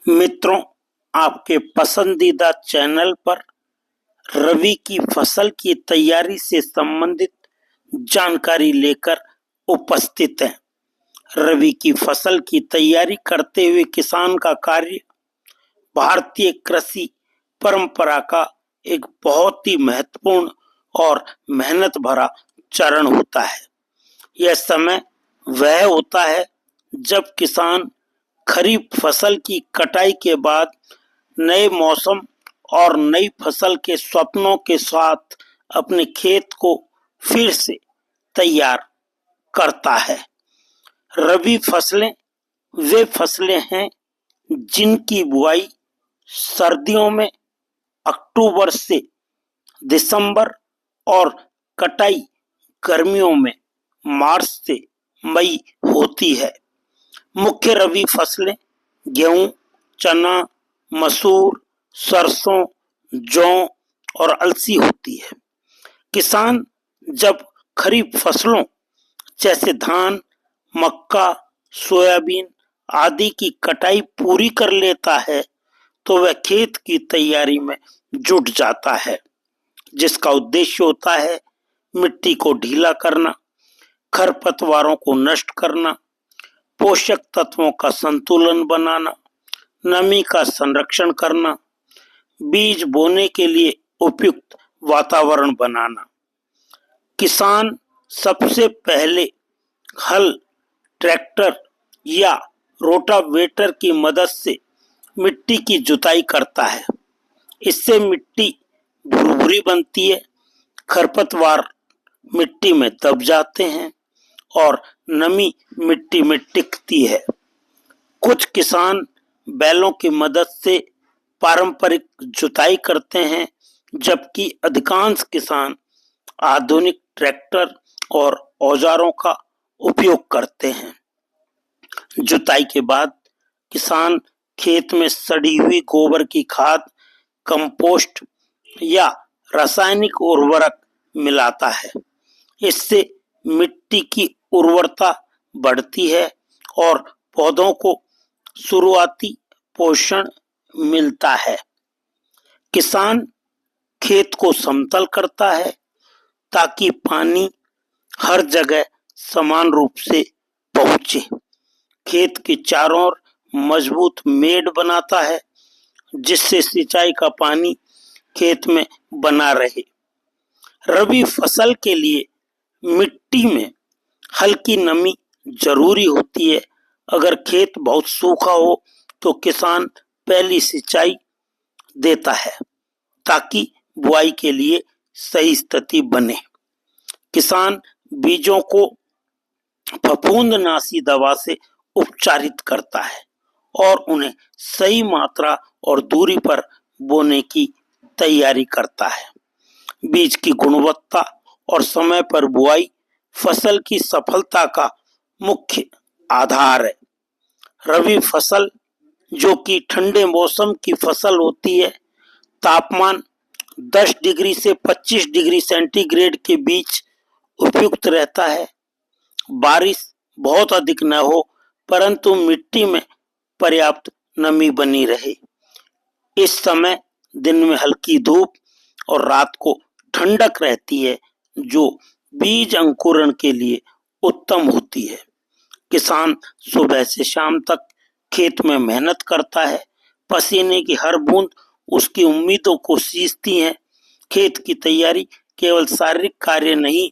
मित्रों, आपके पसंदीदा चैनल पर रबी की फसल की तैयारी से संबंधित जानकारी लेकर उपस्थित हैं। रबी की फसल की तैयारी करते हुए किसान का कार्य भारतीय कृषि परंपरा का एक बहुत ही महत्वपूर्ण और मेहनत भरा चरण होता है। यह समय वह होता है जब किसान खरीफ फसल की कटाई के बाद नए मौसम और नई फसल के सपनों के साथ अपने खेत को फिर से तैयार करता है। रबी फसलें वे फसलें हैं जिनकी बुआई सर्दियों में अक्टूबर से दिसंबर और कटाई गर्मियों में मार्च से मई होती है। मुख्य रबी फसलें गेहूं, चना, मसूर, सरसों, जौ और अलसी होती है। किसान जब खरीफ फसलों जैसे धान, मक्का, सोयाबीन आदि की कटाई पूरी कर लेता है तो वह खेत की तैयारी में जुट जाता है, जिसका उद्देश्य होता है मिट्टी को ढीला करना, खरपतवारों को नष्ट करना, पोषक तत्वों का संतुलन बनाना, नमी का संरक्षण करना, बीज बोने के लिए उपयुक्त वातावरण बनाना। किसान सबसे पहले हल, ट्रैक्टर या रोटावेटर की मदद से मिट्टी की जुताई करता है। इससे मिट्टी भुरभुरी बनती है, खरपतवार मिट्टी में दब जाते हैं और नमी मिट्टी में टिकती है। कुछ किसान बैलों की मदद से पारंपरिक जुताई करते हैं, जबकि अधिकांश किसान आधुनिक ट्रैक्टर और औजारों का उपयोग करते हैं। जुताई के बाद किसान खेत में सड़ी हुई गोबर की खाद, कंपोस्ट या रासायनिक उर्वरक मिलाता है। इससे मिट्टी की उर्वरता बढ़ती है और पौधों को शुरुआती पोषण मिलता है। किसान खेत को समतल करता है ताकि पानी हर जगह समान रूप से पहुंचे। खेत के चारों ओर मजबूत मेड़ बनाता है, जिससे सिंचाई का पानी खेत में बना रहे। रबी फसल के लिए मिट्टी में हल्की नमी जरूरी होती है। अगर खेत बहुत सूखा हो तो किसान पहली सिंचाई देता है ताकि बुआई के लिए सही स्थिति बने। किसान बीजों को फफूंदनाशी दवा से उपचारित करता है और उन्हें सही मात्रा और दूरी पर बोने की तैयारी करता है। बीज की गुणवत्ता और समय पर बुआई फसल की सफलता का मुख्य आधार है। रबी फसल, जो कि ठंडे मौसम की फसल होती है, तापमान 10 डिग्री से 25 डिग्री सेंटीग्रेड के बीच उपयुक्त रहता है। बारिश बहुत अधिक न हो, परंतु मिट्टी में पर्याप्त नमी बनी रहे। इस समय दिन में हल्की धूप और रात को ठंडक रहती है, जो बीज अंकुरण के लिए उत्तम होती है। किसान सुबह से शाम तक खेत में मेहनत करता है। पसीने की हर बूंद उसकी उम्मीदों को सींचती है। खेत की तैयारी केवल शारीरिक कार्य नहीं,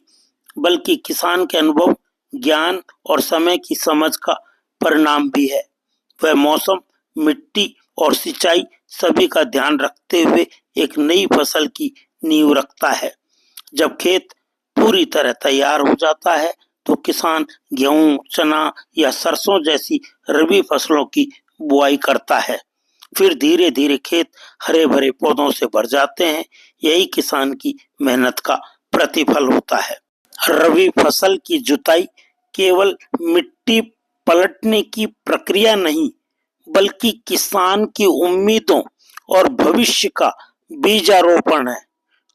बल्कि किसान के अनुभव, ज्ञान और समय की समझ का परिणाम भी है। वह मौसम, मिट्टी और सिंचाई सभी का ध्यान रखते हुए एक नई फसल की नींव रखता है। जब खेत पूरी तरह तैयार हो जाता है तो किसान गेहूं, चना या सरसों जैसी रबी फसलों की बुआई करता है। फिर धीरे धीरे खेत हरे भरे पौधों से भर जाते हैं। यही किसान की मेहनत का प्रतिफल होता है। रबी फसल की जुताई केवल मिट्टी पलटने की प्रक्रिया नहीं, बल्कि किसान की उम्मीदों और भविष्य का बीजारोपण है।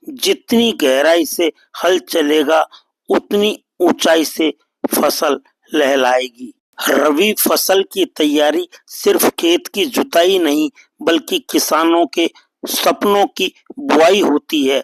जितनी गहराई से हल चलेगा, उतनी ऊंचाई से फसल लहलाएगी। रबी फसल की तैयारी सिर्फ खेत की जुताई नहीं बल्कि किसानों के सपनों की बुआई होती है।